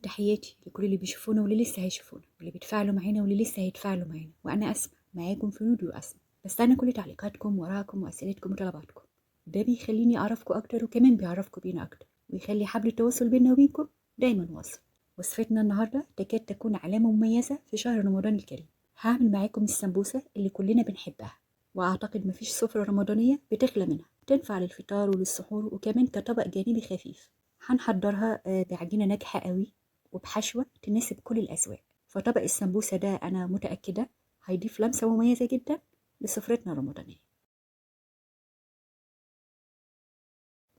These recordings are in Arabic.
تحياتي لكل اللي بيشوفونا واللي لسه هيشوفونا واللي بيتفاعلوا معانا واللي لسه هيتفاعلوا معانا. وانا اسمع معاكم في نود واسمع، بستنى كل تعليقاتكم وراكم واسئلتكم وطلباتكم. ده بيخليني اعرفكم اكتر وكمان بيعرفكم بينا اكتر ويخلي حبل التواصل بيننا وبينكم دايما واصل. وصفتنا النهارده تكاد تكون علامه مميزه في شهر رمضان الكريم. هعمل معاكم السمبوسه اللي كلنا بنحبها، واعتقد مفيش سفره رمضانيه بتخلى منها، تنفع للفطار وللسحور وكمان كطبق جانبي خفيف. هنحضرها بعجينة ناجحة قوي وبحشوة تناسب كل الأذواق. فطبق السمبوسة ده أنا متأكدة هيضيف لمسة مميزة جدا لسفرتنا الرمضانية.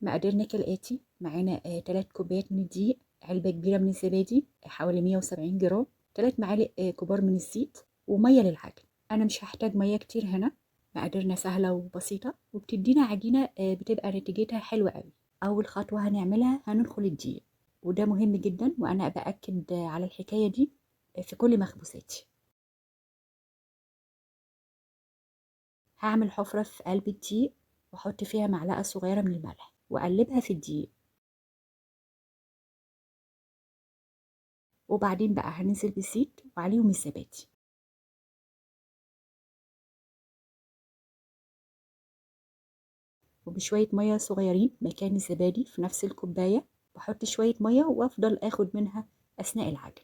مقاديرنا كالآتي: معانا 3 كوبايات من الدقيق، علبة كبيرة من الزبادي حوالي 170 جرام، 3 معالق كبار من الزيت، ومية للعجن. أنا مش هحتاج مية كتير هنا، مقاديرنا سهلة وبسيطة وبتدينا عجينة بتبقى نتيجتها حلوة قوي. أول خطوة هنعملها هندخل الدقيق، وده مهم جدا وأنا بأكد على الحكاية دي في كل مخبوزاتي. هعمل حفرة في قلب الدقيق وأحط فيها معلقة صغيرة من الملح وأقلبها في الدقيق، وبعدين بقى هننزل بالزيت وعليهم الزبادي وبشوية مية صغيرين مكان الزبادي في نفس الكوباية. بحط شوية مية وأفضل أخد منها أثناء العجن.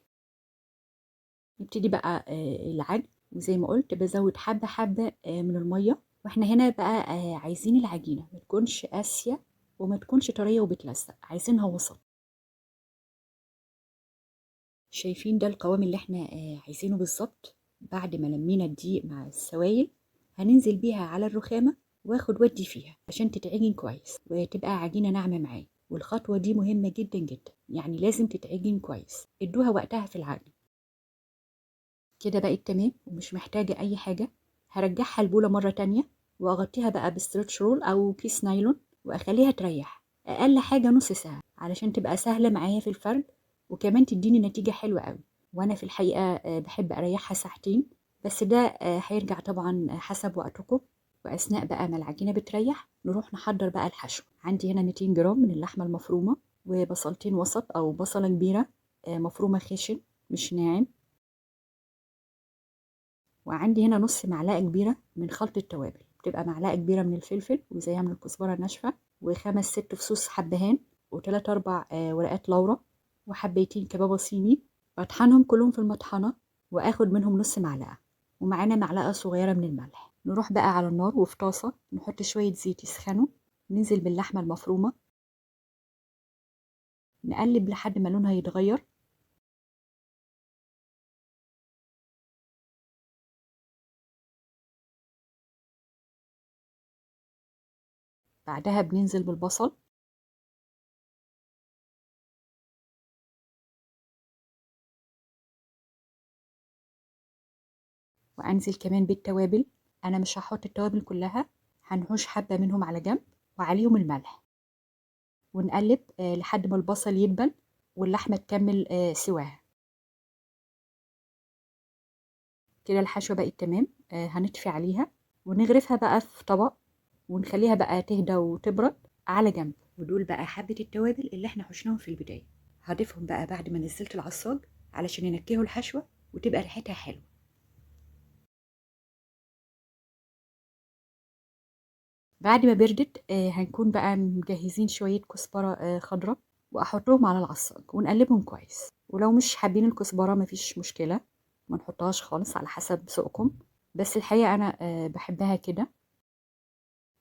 نبتدي بقى العجن، وزي ما قلت بزود حبة حبة من المية. واحنا هنا بقى عايزين العجينة ما تكونش قاسية وما تكونش طرية وبتلزق، عايزينها وسط. شايفين ده القوام اللي احنا عايزينه بالظبط. بعد ما لمينا الدقيق مع السوائل هننزل بيها على الرخامة واخد ودي فيها عشان تتعجن كويس وتبقى عجينة ناعمة معايا. والخطوة دي مهمة جدا جدا، يعني لازم تتعجن كويس، ادوها وقتها في العجن. كده بقت تمام ومش محتاجة أي حاجة. هرجعها البولة مرة تانية وأغطيها بقى بستريتش رول أو كيس نايلون وأخليها تريح أقل حاجة نص ساعة علشان تبقى سهلة معايا في الفرد وكمان تديني نتيجة حلوة قوي. وأنا في الحقيقة بحب أريحها ساعتين، بس ده هيرجع طبعا حسب وقتكم. وأثناء بقى ما العجينة بتريح نروح نحضر بقى الحشو. عندي هنا 200 جرام من اللحمة المفرومة وبصلتين وسط أو بصلة كبيرة مفرومة خشن مش ناعم. وعندي هنا نص معلقة كبيرة من خلطة توابل، بتبقى معلقة كبيرة من الفلفل وزيها من الكزبرة الناشفة وخمس ست فصوص حبهان وتلات أربع ورقات لورا وحبيتين كبابة صيني. بطحنهم كلهم في المطحنة وآخد منهم نص معلقة، ومعانا معلقة صغيرة من الملح. نروح بقى على النار وفي طاسة نحط شوية زيت يسخنوا، ننزل باللحمة المفرومة نقلب لحد ما لونها يتغير. بعدها بننزل بالبصل وأنزل كمان بالتوابل. أنا مش هحط التوابل كلها، هنحوش حبة منهم على جنب وعليهم الملح ونقلب لحد ما البصل يدبل واللحمة تكمل سواها. كده الحشوة بقت تمام. هنطفي عليها ونغرفها بقى في طبق ونخليها بقى تهدى وتبرد على جنب. ودول بقى حبة التوابل اللي احنا حشناهم في البداية، هضيفهم بقى بعد ما نزلت العصاج علشان ينكهوا الحشوة وتبقى ريحتها حلوة. بعد ما بردت هنكون بقى مجهزين شوية كزبرة خضراء وأحطهم على العصاج ونقلبهم كويس. ولو مش حابين الكزبرة مفيش مشكلة، ما نحطهاش خالص على حسب ذوقكم، بس الحقيقة أنا بحبها كده.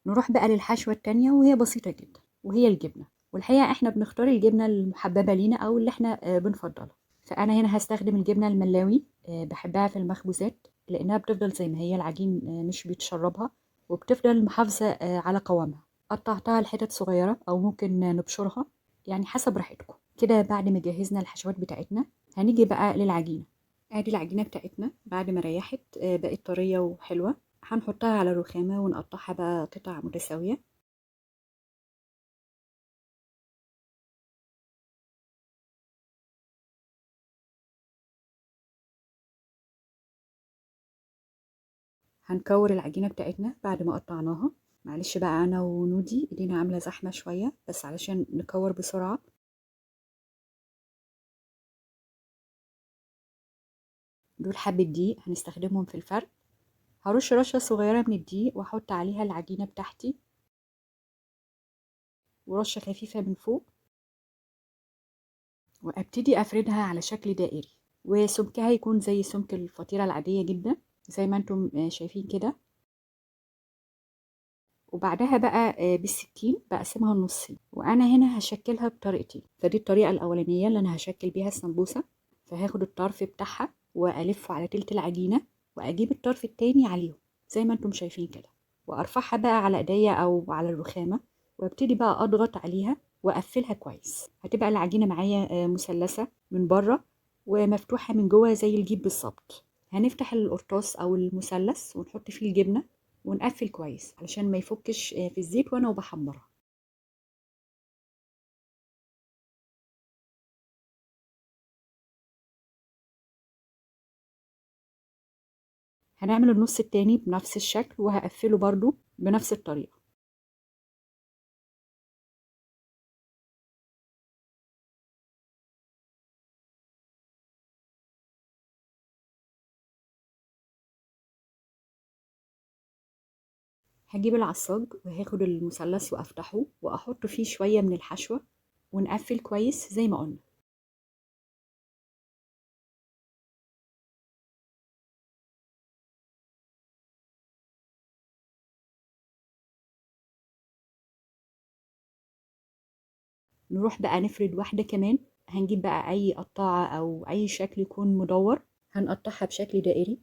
نروح بقى للحشوة التانية وهي بسيطة جدا وهي الجبنة. والحقيقة احنا بنختار الجبنة المحببة لينا أو اللي احنا بنفضلها. فأنا هنا هستخدم الجبنة الملاوي، بحبها في المخبوزات لأنها بتفضل زي ما هي، العجين مش بيتشربها وبتفضل محافظة على قوامها. قطعتها لحتت صغيرة أو ممكن نبشرها، يعني حسب راحتكم. كده بعد ما جهزنا الحشوات بتاعتنا هنيجي بقى للعجينة. ادي العجينة بتاعتنا بعد ما ريحت بقت طرية وحلوة. هنحطها على الرخامة ونقطعها بقى قطع متساوية. هنكور العجينة بتاعتنا بعد ما قطعناها. معلش بقى أنا ونودي ايدينا عاملة زحمة شوية بس علشان نكور بسرعة. دول حبة دقيق هنستخدمهم في الفرد. هرش رشة صغيرة من الدقيق واحط عليها العجينة بتاعتي، ورشة خفيفة من فوق، وابتدي افردها على شكل دائري، وسمكها يكون زي سمك الفطيرة العادية جدا زي ما انتم شايفين كده. وبعدها بقى بالسكين بقسمها نصين، وانا هنا هشكلها بطريقتين. فدي الطريقة الاولانية اللي انا هشكل بيها السمبوسة. فهاخد الطرف بتاعها والفه على تلت العجينة، واجيب الطرف التاني عليهم زي ما انتم شايفين كده، وارفعها بقى على ايديا او على الرخامة، وابتدي بقى اضغط عليها واقفلها كويس. هتبقى العجينة معايا مثلثة من بره ومفتوحة من جوه زي الجيب بالظبط. هنفتح القرطاس او المثلث ونحط فيه الجبنة ونقفل كويس علشان ما يفكش في الزيت وانا وبحمرها. هنعمل النص التاني بنفس الشكل وهقفله برضو بنفس الطريقة. هجيب العصاج وهاخد المثلث وافتحه واحط فيه شوية من الحشوة ونقفل كويس زي ما قلنا. نروح بقى نفرد واحدة كمان. هنجيب بقى اي قطاعة او اي شكل يكون مدور، هنقطعها بشكل دائري.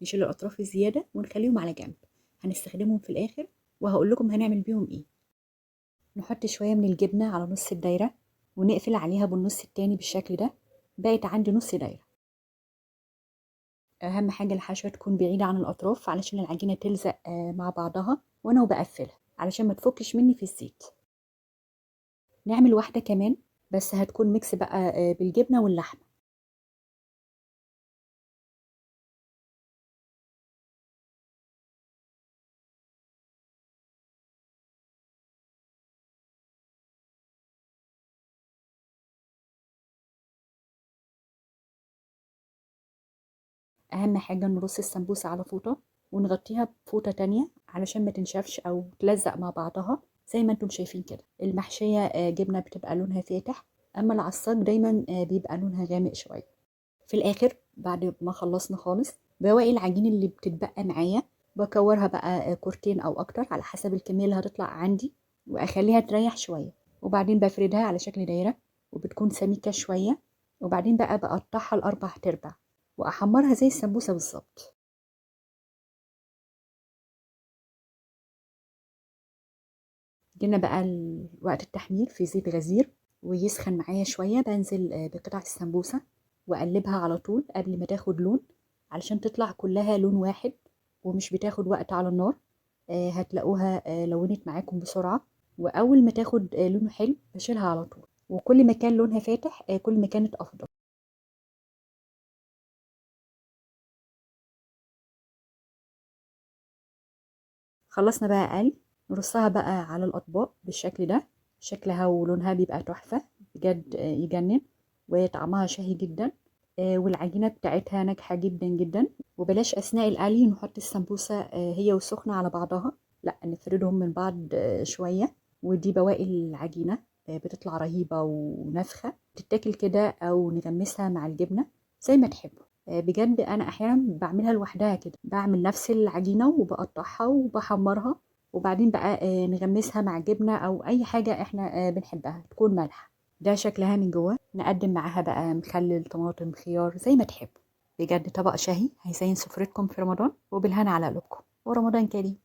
نشيل الاطراف الزيادة ونخليهم على جنب، هنستخدمهم في الاخر وهقول لكم هنعمل بيهم ايه. نحط شوية من الجبنة على نص الدايرة ونقفل عليها بالنص التاني بالشكل ده. بقت عندي نص دايرة. أهم حاجة الحشوة تكون بعيدة عن الأطراف علشان العجينة تلزق مع بعضها وأنا وبقفلها علشان ما تفكش مني في الزيت. نعمل واحدة كمان بس هتكون ميكس بقى بالجبنة واللحمة. أهم حاجة نرص السمبوسة على فوطة ونغطيها بفوطة تانية علشان ما تنشفش أو تلزق مع بعضها زي ما انتم شايفين كده. المحشية جبنة بتبقى لونها فاتح، أما العصاج دايما بيبقى لونها غامق شوية. في الاخر بعد ما خلصنا خالص بواقي العجين اللي بتتبقى معايا بكورها بقى كورتين او اكتر على حسب الكميه اللي هتطلع عندي، واخليها تريح شويه، وبعدين بفردها على شكل دايره وبتكون سميكه شويه، وبعدين بقى بقطعها لاربع تربع واحمرها زي السمبوسه بالظبط. جينا بقى وقت التحمير في زيت غزير ويسخن معايا شويه، بنزل بقطع السمبوسه واقلبها على طول قبل ما تاخد لون علشان تطلع كلها لون واحد ومش بتاخد وقت على النار. هتلاقوها لونت معاكم بسرعة، وأول ما تاخد لون حلو بشيلها على طول، وكل ما كان لونها فاتح كل ما كانت أفضل. خلصنا بقى قلي، نرصها بقى على الأطباق بالشكل ده. شكلها ولونها بيبقى تحفة بجد، يجنن وطعمها شهي جدا. والعجينة بتاعتها ناجحة جدا جدا. وبلاش أثناء القلي نحط السمبوسة هي وسخنة على بعضها، لا نفردهم من بعض شوية. ودي بواقي العجينة بتطلع رهيبة ونفخة، تتاكل كده أو نغمسها مع الجبنة زي ما تحبوا. بجد أنا أحيانا بعملها لوحدها كده، بعمل نفس العجينة وبقطعها وبحمرها، وبعدين بقى نغمسها مع جبنة أو أي حاجة إحنا بنحبها تكون مالحة. ده شكلها من جوه. نقدم معاها بقى مخلل، طماطم، خيار زي ما تحبوا. بجد طبق شهي هيزين سفرتكم في رمضان، وبالهنا على قلوبكم ورمضان كريم.